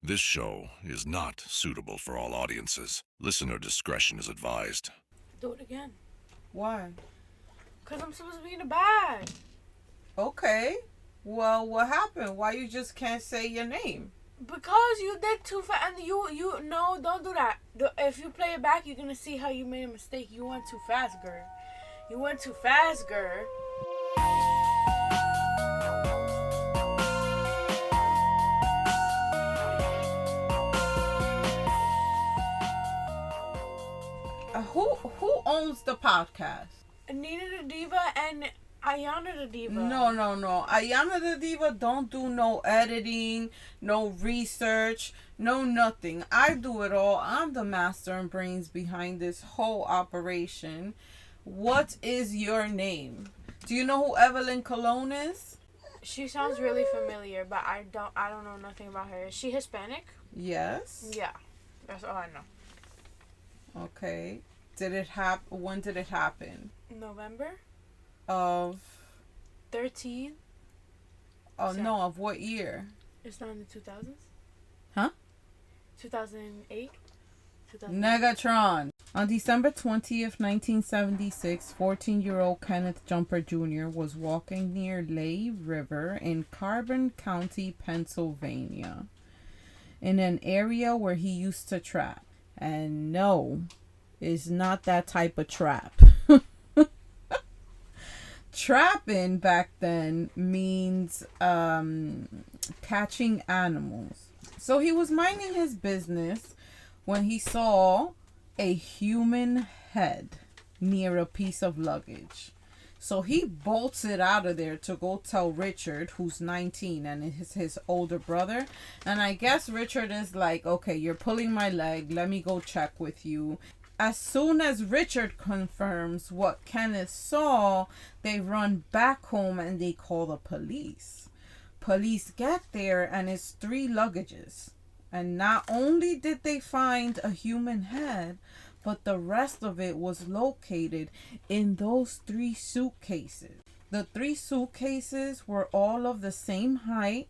This show is not suitable for all audiences. Listener discretion is advised. Do it again. Why? Because I'm supposed to be in the bag. Okay. Well, what happened? Why you just can't say your name? Because you did too fast. And no, don't do that. If you play it back, you're going to see how you made a mistake. You went too fast, girl. You went too fast, girl. Who owns the podcast? Nina the Diva and Ayana the Diva. No. Ayana the Diva don't do no editing, no research, no nothing. I do it all. I'm the master and brains behind this whole operation. What is your name? Do you know who Evelyn Colón is? She sounds really familiar, but I don't know nothing about her. Is she Hispanic? Yes. Yeah. That's all I know. Okay. When did it happen? November Of 13. Oh no, of what year? It's not in the 2000s. Huh? 2008. Negatron. On December 20th, 1976, 14-year-old Kenneth Jumper Jr. was walking near Lehigh River in Carbon County, Pennsylvania, in an area where he used to trap. And no, it's not that type of trap. Trapping back then means catching animals. So he was minding his business when he saw a human head near a piece of luggage. So he bolted out of there to go tell Richard, who's 19 and is his older brother. And I guess Richard is like, okay, you're pulling my leg. Let me go check with you. As soon as Richard confirms what Kenneth saw, they run back home and they call the police. Police get there and it's 3 luggages. And not only did they find a human head, but the rest of it was located in those 3 suitcases. The 3 suitcases were all of the same height.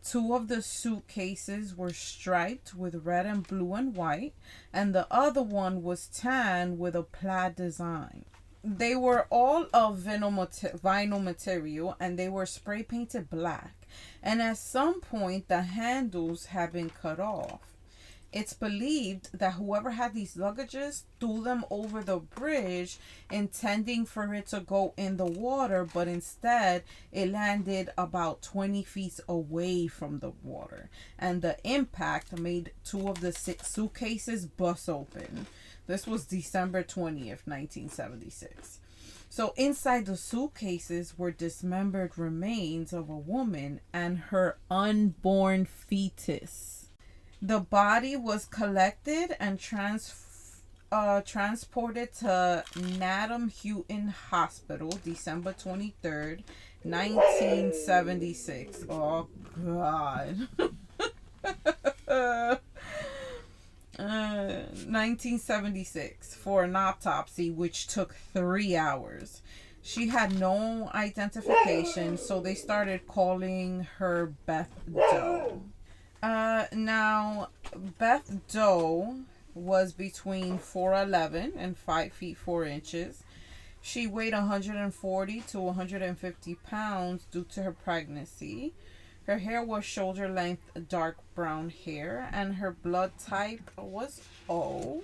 2 of the suitcases were striped with red and blue and white, and the other one was tan with a plaid design. They were all of vinyl material, and they were spray painted black. And at some point, the handles had been cut off. It's believed that whoever had these luggages threw them over the bridge, intending for it to go in the water, but instead it landed about 20 feet away from the water. And the impact made 2 of the 6 suitcases bust open. This was December 20th, 1976. So inside the suitcases were dismembered remains of a woman and her unborn fetus. The body was collected and transported to Nadam Houghton Hospital, December 23rd, 1976. Oh, God. 1976 for an autopsy, which took 3 hours. She had no identification, so they started calling her Beth Doe. Now, Beth Doe was between 4'11" and 5 feet 4 inches. She weighed 140 to 150 pounds due to her pregnancy. Her hair was shoulder length dark brown hair, and her blood type was O.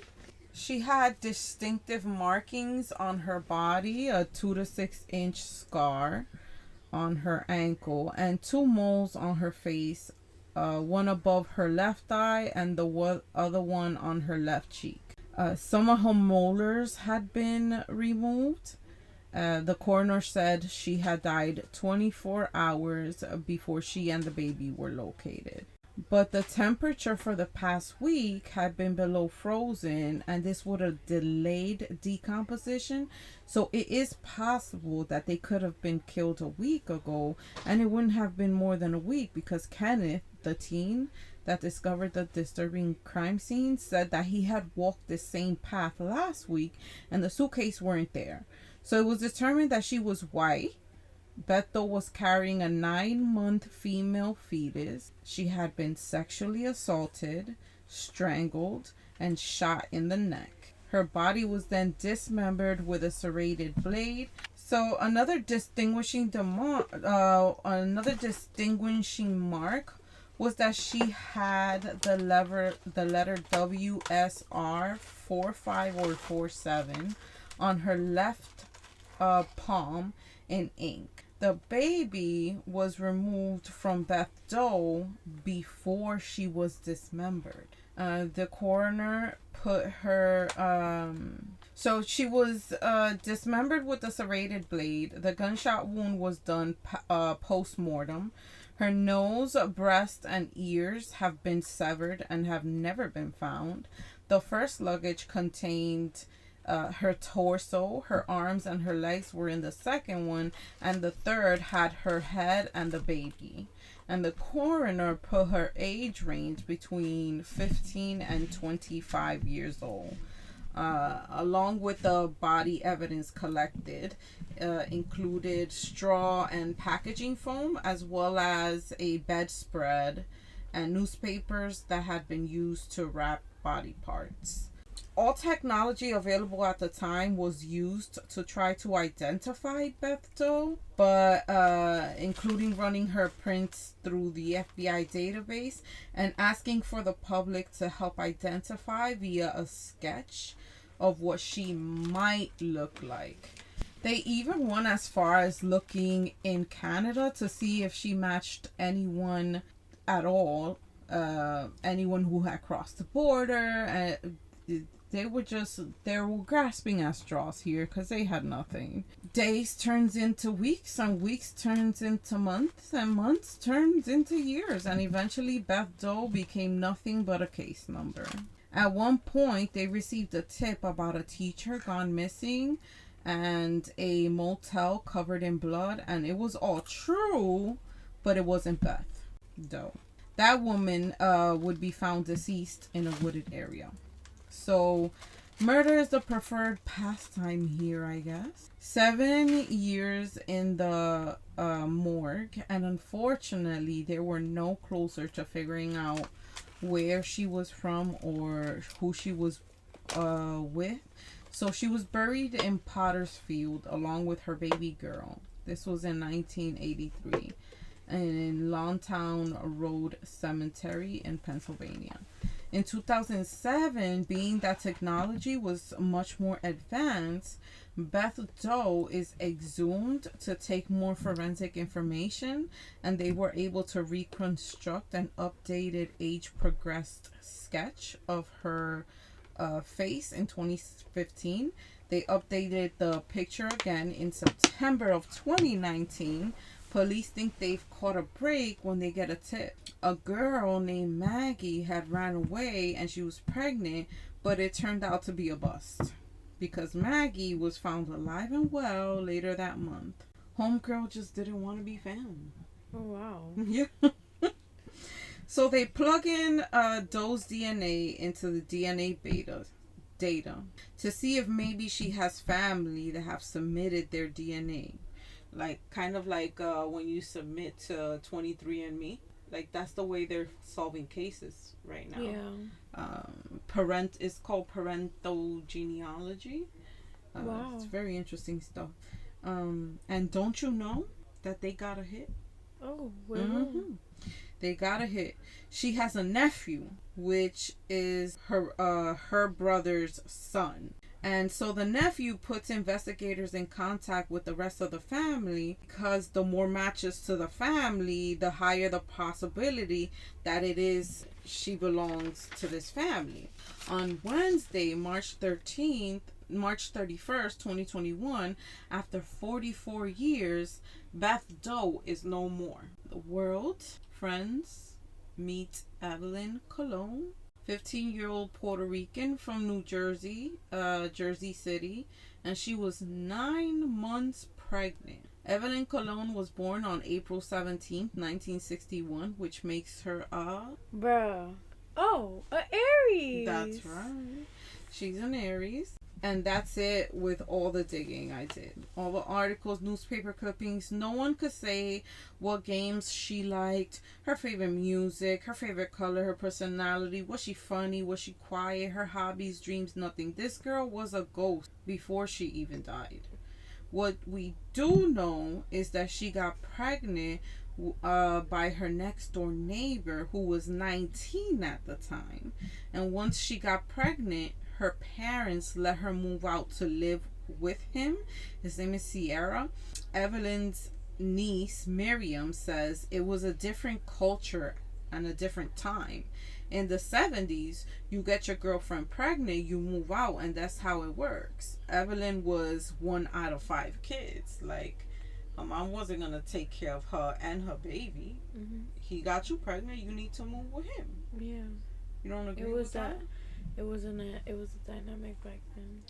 She had distinctive markings on her body, a 2 to 6 inch scar on her ankle, and 2 moles on her face. One above her left eye and the other one on her left cheek. Some of her molars had been removed. The coroner said she had died 24 hours before she and the baby were located. But the temperature for the past week had been below frozen, and this would have delayed decomposition. So it is possible that they could have been killed a week ago, and it wouldn't have been more than a week, because Kenneth, the teen that discovered the disturbing crime scene, said that he had walked the same path last week and the suitcase weren't there. So it was determined that she was white, Beth Doe was carrying a 9-month female fetus. She had been sexually assaulted, strangled, and shot in the neck. Her body was then dismembered with a serrated blade. So another distinguishing mark was that she had the letter WSR 45 or 47 on her left palm in ink. The baby was removed from Beth Doe before she was dismembered. The coroner put her... So she was dismembered with a serrated blade. The gunshot wound was done post-mortem. Her nose, breast, and ears have been severed and have never been found. The first luggage contained her torso, her arms, and her legs were in the second one, and the third had her head and the baby. And the coroner put her age range between 15 and 25 years old. Along with the body evidence collected, included straw and packaging foam, as well as a bedspread and newspapers that had been used to wrap body parts. All technology available at the time was used to try to identify Beth Doe, but including running her prints through the FBI database and asking for the public to help identify via a sketch of what she might look like. They even went as far as looking in Canada to see if she matched anyone at all, anyone who had crossed the border. They were grasping at straws here because they had nothing. Days turns into weeks, and weeks turns into months, and months turns into years, and eventually Beth Doe became nothing but a case number. At one point, they received a tip about a teacher gone missing and a motel covered in blood, and it was all true, but it wasn't Beth Doe. That woman would be found deceased in a wooded area. So, murder is the preferred pastime here, I guess. 7 years in the morgue, and unfortunately, they were no closer to figuring out where she was from or who she was with. So she was buried in Pottersfield along with her baby girl. This was in 1983 in Longtown Road Cemetery in Pennsylvania. In 2007, being that technology was much more advanced, Beth Doe is exhumed to take more forensic information, and they were able to reconstruct an updated age-progressed sketch of her face in 2015. They updated the picture again in September of 2019. Police think they've caught a break when they get a tip. A girl named Maggie had ran away and she was pregnant, but it turned out to be a bust because Maggie was found alive and well later that month. Homegirl just didn't want to be found. Oh, wow. Yeah. So they plug in Doe's DNA into the DNA data to see if maybe she has family that have submitted their DNA. Like, kind of like when you submit to 23andMe. Like, that's the way they're solving cases right now. Yeah. It's called parental genealogy. Wow. It's very interesting stuff. And don't you know that they got a hit? Oh, well. Mm-hmm. They got a hit. She has a nephew, which is her brother's son. And so the nephew puts investigators in contact with the rest of the family because the more matches to the family, the higher the possibility that she belongs to this family. On Wednesday, March 31st, 2021, after 44 years, Beth Doe is no more. The world, friends, meet Evelyn Colón, 15-year-old Puerto Rican from New Jersey, Jersey City, and she was 9 months pregnant. Evelyn Colón was born on April 17th, 1961, which makes her Bruh. Oh, an Aries. That's right. She's an Aries. And that's it with all the digging I did. All the articles, newspaper clippings. No one could say what games she liked, her favorite music, her favorite color, her personality. Was she funny? Was she quiet? Her hobbies, dreams, nothing. This girl was a ghost before she even died. What we do know is that she got pregnant by her next door neighbor who was 19 at the time. And once she got pregnant, her parents let her move out to live with him. His name is Sierra. Evelyn's niece, Miriam, says it was a different culture and a different time. In the 70s, you get your girlfriend pregnant, you move out, and that's how it works. Evelyn was 1 out of 5 kids. Like, her mom wasn't going to take care of her and her baby. Mm-hmm. He got you pregnant, you need to move with him. Yeah. You don't agree with that? It was a dynamic back then.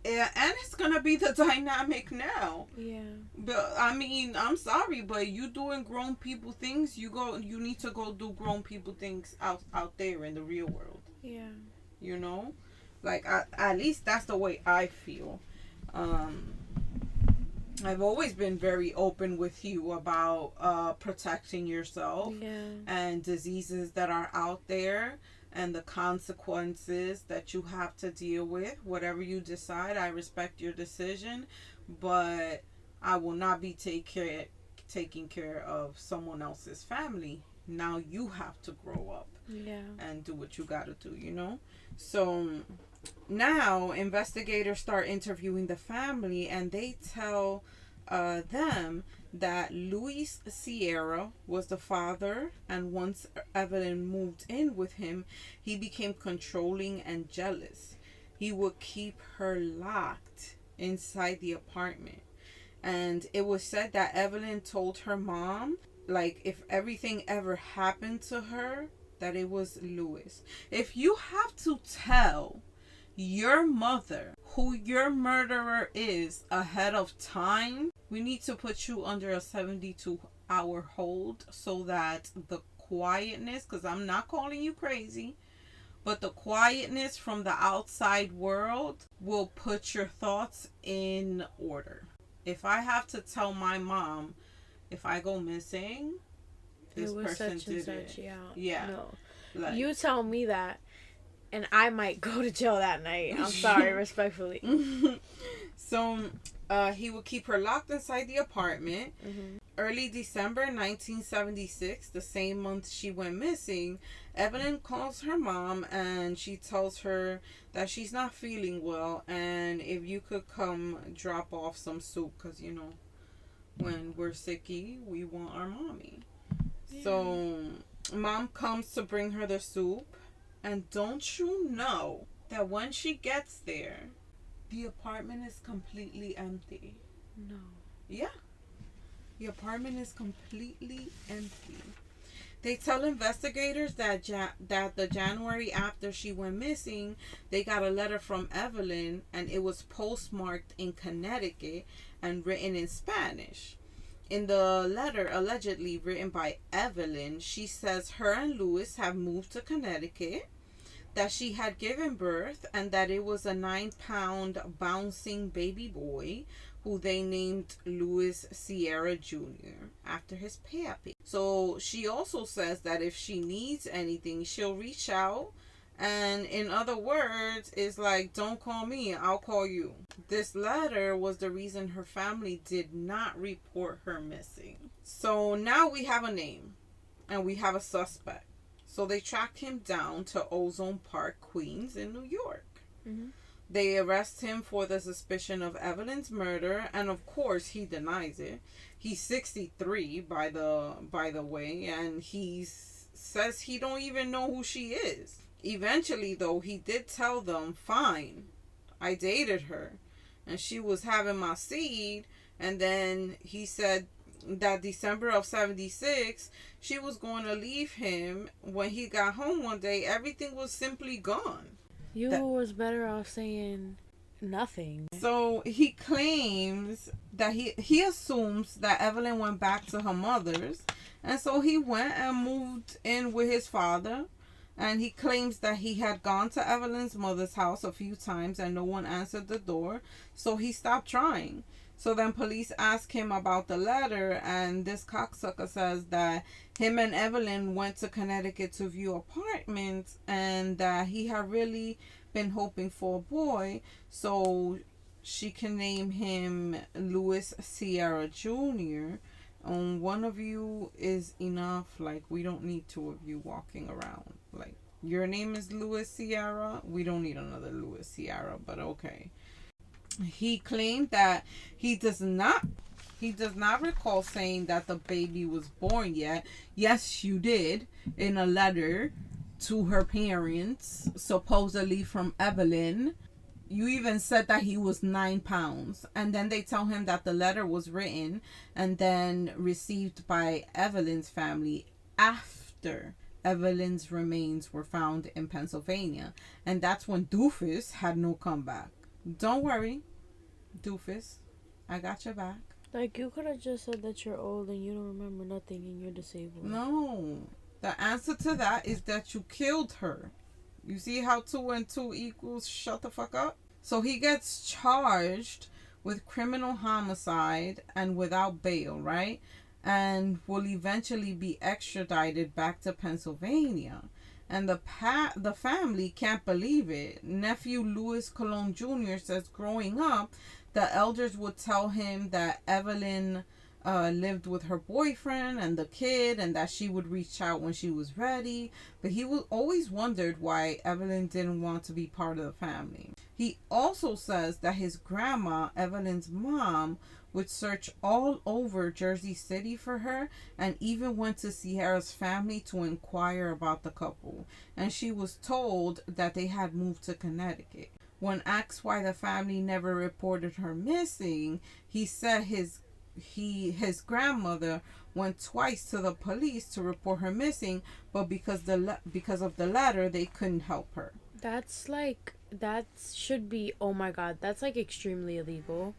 Yeah, and it's gonna be the dynamic now. Yeah. But I mean, I'm sorry, but you doing grown people things, you need to go do grown people things out there in the real world. Yeah. You know, like at least that's the way I feel. I've always been very open with you about protecting yourself and diseases that are out there. And the consequences that you have to deal with. Whatever you decide, I respect your decision, but I will not be taking care of someone else's family. Now you have to grow up and do what you gotta do, you know? So now investigators start interviewing the family, and they tell them that Luis Sierra was the father, and once Evelyn moved in with him, he became controlling and jealous. He would keep her locked inside the apartment. And it was said that Evelyn told her mom, like, if everything ever happened to her, that it was Luis. If you have to tell your mother who your murderer is ahead of time, we need to put you under a 72-hour hold so that the quietness, because I'm not calling you crazy, but the quietness from the outside world will put your thoughts in order. If I have to tell my mom, if I go missing, this person did it. Yeah. No. Like, you tell me that, and I might go to jail that night. I'm sorry, respectfully. So, he would keep her locked inside the apartment. Mm-hmm. Early December 1976, the same month she went missing, Evelyn calls her mom and she tells her that she's not feeling well, and if you could come drop off some soup, because, you know, when we're sicky, we want our mommy. Yeah. So, mom comes to bring her the soup. And don't you know that when she gets there, the apartment is completely empty? No. Yeah. The apartment is completely empty. They tell investigators that that the January after she went missing, they got a letter from Evelyn, and it was postmarked in Connecticut and written in Spanish. In the letter, allegedly written by Evelyn, she says her and Luis have moved to Connecticut, that she had given birth, and that it was a 9-pound bouncing baby boy who they named Luis Sierra Jr. after his pappy. So she also says that if she needs anything, she'll reach out. And in other words, it's like, don't call me, I'll call you. This letter was the reason her family did not report her missing. So now we have a name and we have a suspect. So they tracked him down to Ozone Park, Queens in New York. Mm-hmm. They arrest him for the suspicion of Evelyn's murder, and of course he denies it. He's 63 by the way, and he says he don't even know who she is. Eventually, though, he did tell them, fine, I dated her, and she was having my seed. And then he said that December of 76, she was going to leave him. When he got home one day, everything was simply gone. You was better off saying nothing. So he claims that he assumes that Evelyn went back to her mother's, and so he went and moved in with his father. And he claims that he had gone to Evelyn's mother's house a few times and no one answered the door, so he stopped trying. So then police ask him about the letter, and this cocksucker says that him and Evelyn went to Connecticut to view apartments, and that he had really been hoping for a boy, so she can name him Louis Sierra Jr. One of you is enough. Like, we don't need two of you walking around. Like, your name is Louis Sierra. We don't need another Louis Sierra, but okay. He claimed that he does not recall saying that the baby was born yet. Yes, you did, in a letter to her parents, supposedly from Evelyn. You even said that he was 9 pounds. And then they tell him that the letter was written and then received by Evelyn's family after Evelyn's remains were found in Pennsylvania. And that's when Doofus had no comeback. Don't worry, Doofus. I got your back. Like, you could have just said that you're old and you don't remember nothing and you're disabled. No. The answer to that is that you killed her. You see how 2 and 2 equals shut the fuck up? So he gets charged with criminal homicide and without bail, right? And will eventually be extradited back to Pennsylvania. And the family can't believe it. Nephew Louis Colón Jr. says growing up, the elders would tell him that Evelyn lived with her boyfriend and the kid, and that she would reach out when she was ready. But he always wondered why Evelyn didn't want to be part of the family. He also says that his grandma, Evelyn's mom, would search all over Jersey City for her, and even went to Sierra's family to inquire about the couple. And she was told that they had moved to Connecticut. When asked why the family never reported her missing, he said his grandmother went twice to the police to report her missing, but because of the letter, they couldn't help her. That should be, oh my god, that's like extremely illegal.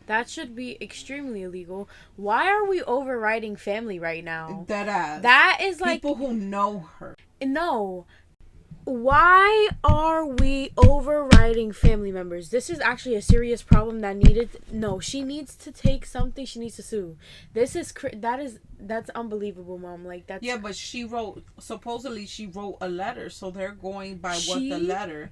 That should be extremely illegal. Why are we overriding family right now? That is like people who know her. No. Why are we overriding family members? This is actually a serious problem that she needs to take something. She needs to sue. That's unbelievable, Mom. Like, that's... Yeah, but supposedly she wrote a letter, so they're going by what the letter...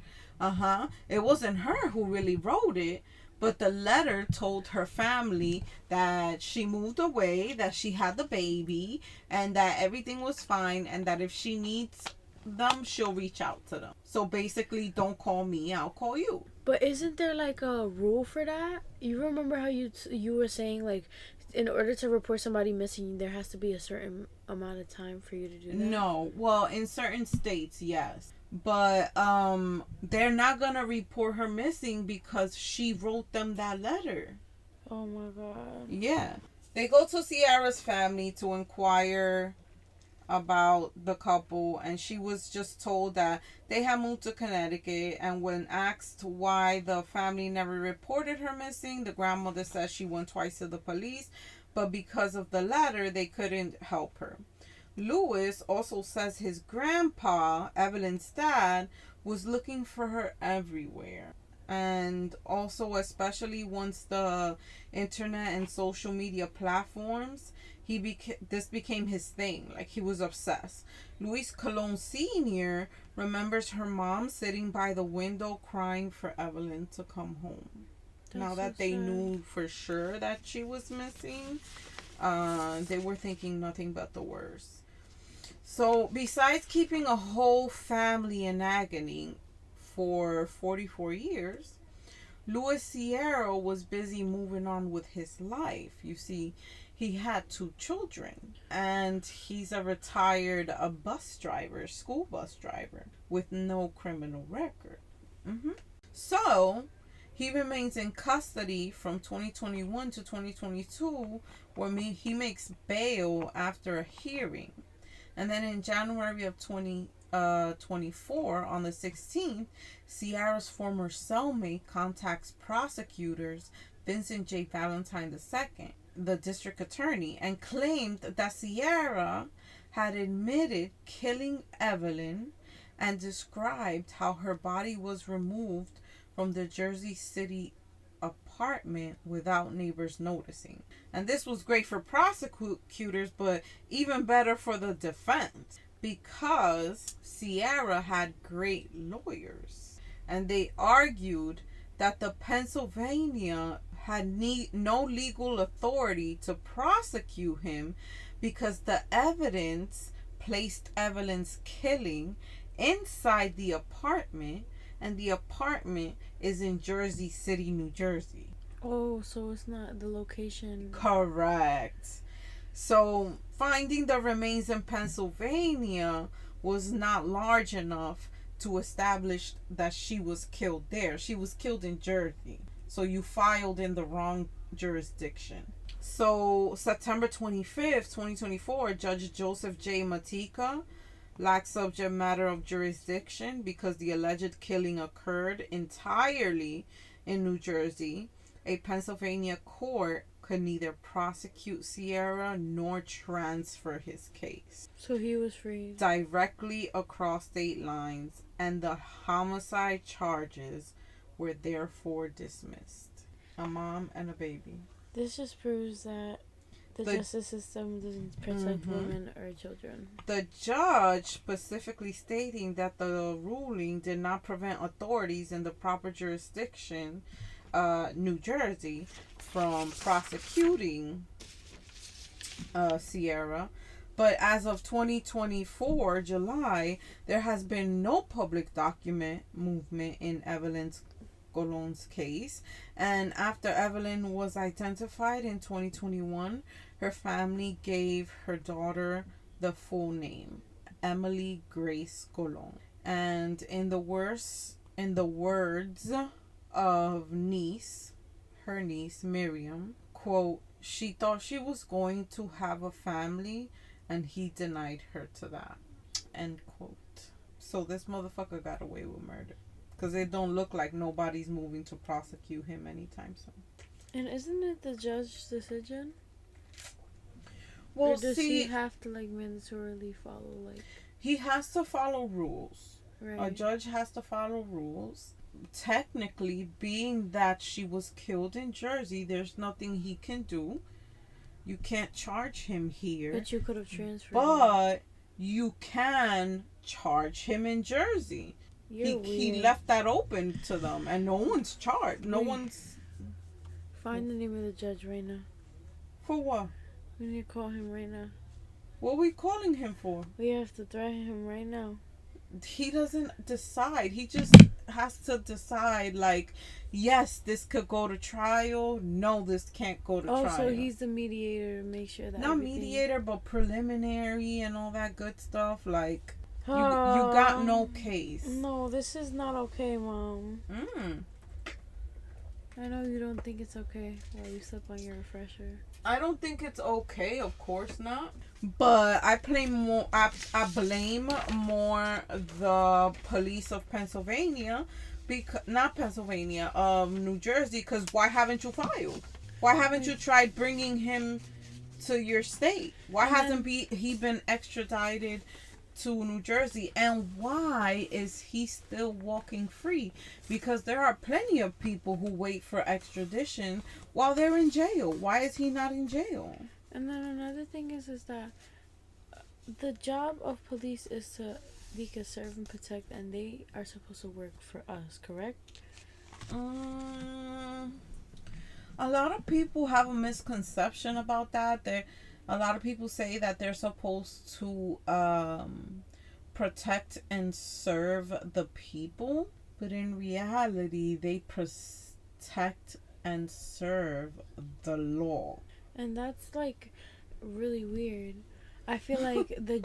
It wasn't her who really wrote it, but the letter told her family that she moved away, that she had the baby, and that everything was fine, and that if she needs them, she'll reach out to them. So basically, don't call me, I'll call you. But isn't there like a rule for that? You remember how you were saying, like, in order to report somebody missing, there has to be a certain amount of time for you to do that? No. Well, in certain states, yes. But they're not gonna report her missing because she wrote them that letter. Oh my god. Yeah. They go to Sierra's family to inquire about the couple, and she was just told that they had moved to Connecticut. And when asked why the family never reported her missing, the grandmother says she went twice to the police, but because of the letter, they couldn't help her. Louis also says his grandpa, Evelyn's dad, was looking for her everywhere. And also, especially once the internet and social media platforms, this became his thing. Like, he was obsessed. Louis Colón Sr. remembers her mom sitting by the window crying for Evelyn to come home. Now that they knew for sure that she was missing, they were thinking nothing but the worst. So, besides keeping a whole family in agony for 44 years, Louis Sierra was busy moving on with his life. You see, he had 2 children, and he's a retired school bus driver, with no criminal record. So, he remains in custody from 2021 to 2022, where he makes bail after a hearing. And then in January of 2024, on the 16th, Sierra's former cellmate contacts prosecutors Vincent J. Valentine II, the district attorney, and claimed that Sierra had admitted killing Evelyn and described how her body was removed from the Jersey City apartment without neighbors noticing. And this was great for prosecutors, but even better for the defense, because Sierra had great lawyers, and they argued that the Pennsylvania had no legal authority to prosecute him because the evidence placed Evelyn's killing inside the apartment, and the apartment is in Jersey City, New Jersey. Oh, so it's not the location. Correct. So finding the remains in Pennsylvania was not large enough to establish that she was killed there. She was killed in Jersey. So you filed in the wrong jurisdiction. So September 25th, 2024, Judge Joseph J. Matika lacked subject matter of jurisdiction because the alleged killing occurred entirely in New Jersey. A Pennsylvania court could neither prosecute Sierra nor transfer his case. So he was free. Directly across state lines, and the homicide charges were therefore dismissed. A mom and a baby. This just proves that the justice system doesn't protect women or children. The judge specifically stating that the ruling did not prevent authorities in the proper jurisdiction, New Jersey, from prosecuting Sierra. But as of 2024, July, there has been no public document movement in Evelyn Colón's case. And after Evelyn was identified in 2021, her family gave her daughter the full name, Emily Grace Colón. And in the words of her niece Miriam, quote, "She thought she was going to have a family and he denied her to that," end quote. So this motherfucker got away with murder, because it don't look like nobody's moving to prosecute him anytime soon. And isn't it the judge's decision? Well, or does he have to mandatorily follow he has to follow rules. Right. A judge has to follow rules. Technically, being that she was killed in Jersey, there's nothing he can do. You can't charge him here. But you could have transferred But him. You can charge him in Jersey. He left that open to them, and no one's charged. No one's... Find the name of the judge right now. For what? We need to call him right now. What are we calling him for? We have to threaten him right now. He doesn't decide. He just has to decide, yes, this could go to trial. No, this can't go to trial. Oh, so he's the mediator to make sure that not mediator, but preliminary and all that good stuff. You got no case. No, this is not okay, Mom. I know you don't think it's okay while you slept on your refresher. I don't think it's okay, of course not. But I blame more the police of Pennsylvania, New Jersey, because why haven't you filed? Why haven't you tried bringing him to your state? Why hasn't he been extradited to New Jersey? And why is he still walking free? Because there are plenty of people who wait for extradition while they're in jail. Why is he not in jail? And then another thing is that the job of police is to serve and protect, and they are supposed to work for us, correct? A lot of people have a misconception about that. A lot of people say that they're supposed to protect and serve the people, but in reality, they protect and serve the law. And that's really weird. I feel like the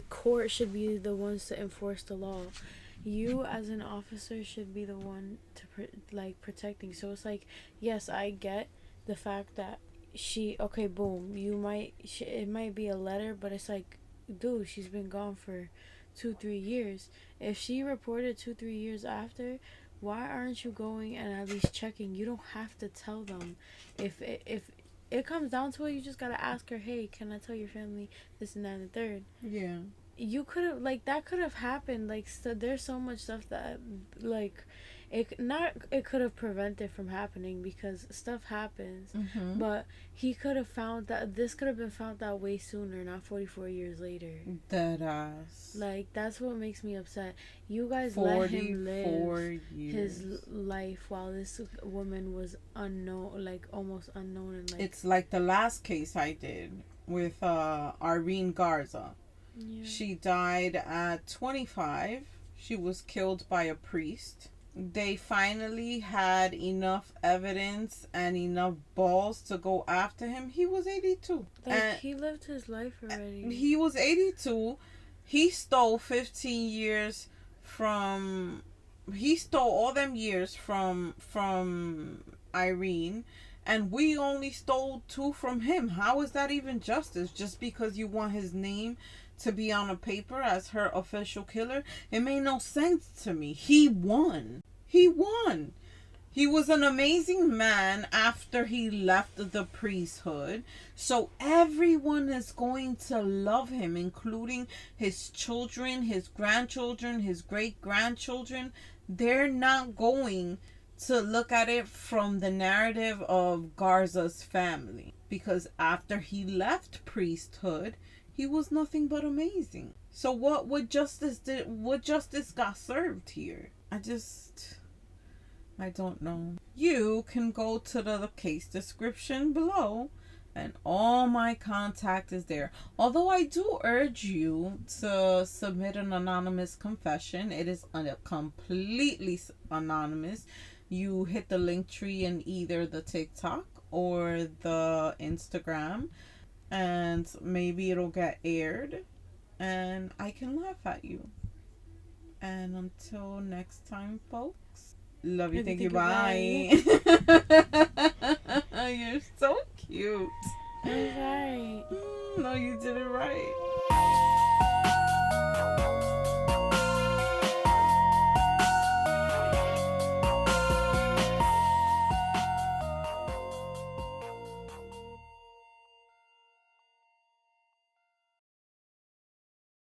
court should be the ones to enforce the law. You as an officer should be the one to protecting. So it's yes, I get the fact that it might be a letter, but it's dude, she's been gone for 2-3 years. If she reported 2-3 years after, why aren't you going and at least checking? You don't have to tell them. If it comes down to it, you just gotta ask her, hey, can I tell your family this and that and the third? Yeah. you could have, like, that could have happened. Like, there's so much stuff that, like, it could have prevented from happening because stuff happens. Mm-hmm. But he could have found that, this could have been found out way sooner, not 44 years later. Dead ass. Like, that's what makes me upset. You guys let him live years. his life while this woman was unknown, like, almost unknown. And, like, It's like the last case I did with Irene Garza. yeah. She died at 25. She was killed by a priest. They finally had enough evidence and enough balls to go after him. He was 82. Like, And he lived his life already. he was 82. He stole 15 years from... He stole all them years from Irene. And we only stole 2 from him. How is that even justice? Just because you want his name to be on a paper as her official killer? It made no sense to me. He won. He won. He was an amazing man after he left the priesthood. So everyone is going to love him, including his children, his grandchildren, his great-grandchildren. They're not going to look at it from the narrative of Garza's family. Because after he left priesthood, he was nothing but amazing. So what justice got served here? I don't know. You can go to the case description below and all my contact is there. Although I do urge you to submit an anonymous confession. It is completely anonymous. You hit the link tree in either the TikTok or the Instagram, and maybe it'll get aired and I can laugh at you. And until next time, folks, love you, thank you, bye. You're so cute. All right. No, you did it right.